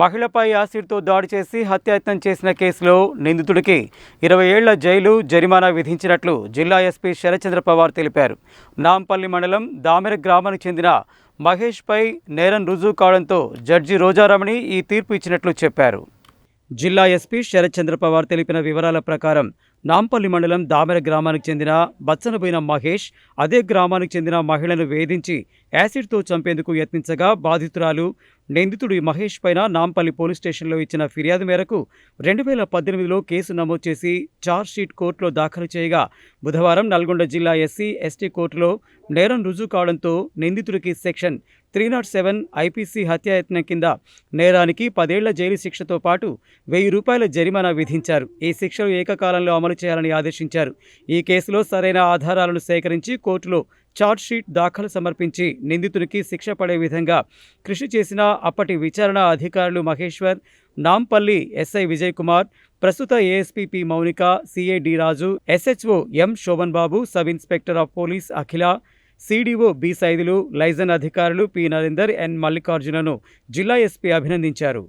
మహిళపై యాసిడ్తో దాడి చేసి హత్యాయత్నం చేసిన కేసులో నిందితుడికి 20 ఏళ్ల జైలు జరిమానా విధించినట్లు జిల్లా ఎస్పీ శరత్చంద్ర పవార్ తెలిపారు. నాంపల్లి మండలం దామెర గ్రామానికి చెందిన మహేష్పై నేరం రుజువు కావడంతో జడ్జి రోజారమణి ఈ తీర్పు ఇచ్చినట్లు చెప్పారు. జిల్లా ఎస్పీ శరత్చంద్ర పవార్ తెలిపిన వివరాల ప్రకారం నాంపల్లి మండలం దామెర గ్రామానికి చెందిన బచ్చనబోయిన మహేష్ అదే గ్రామానికి చెందిన మహిళను వేధించి యాసిడ్తో చంపేందుకు యత్నించగా బాధితురాలు నిందితుడు మహేష్ పైన నాంపల్లి పోలీస్ స్టేషన్లో ఇచ్చిన ఫిర్యాదు మేరకు 2018లో కేసు నమోదు చేసి ఛార్జ్షీట్ కోర్టులో దాఖలు చేయగా బుధవారం నల్గొండ జిల్లా ఎస్సీ ఎస్టీ కోర్టులో నేరం రుజువు కావడంతో నిందితుడికి సెక్షన్ 307 ఐపీసీ హత్యాయత్నం కింద నేరానికి 10 ఏళ్ల జైలు శిక్షతో పాటు ₹1000 జరిమానా విధించారు. ఈ శిక్షలు ఏకకాలంలో అమలు చేయాలని ఆదేశించారు. ఈ కేసులో సరైన ఆధారాలను సేకరించి కోర్టులో ఛార్జ్షీట్ దాఖలు సమర్పించి నిందితుడికి శిక్ష పడే విధంగా కృషి చేసిన అప్పటి విచారణ అధికారులు మహేశ్వర్, నాంపల్లి ఎస్ఐ విజయ్ కుమార్, ప్రస్తుత ASP P Mounika, CI D Raju, SHO M Shoban Babu, sub inspector of police Akhila, CDO B Saidulu, liaison అధికారులు పి నరేందర్, ఎన్ మల్లికార్జునను జిల్లా ఎస్పీ అభినందించారు.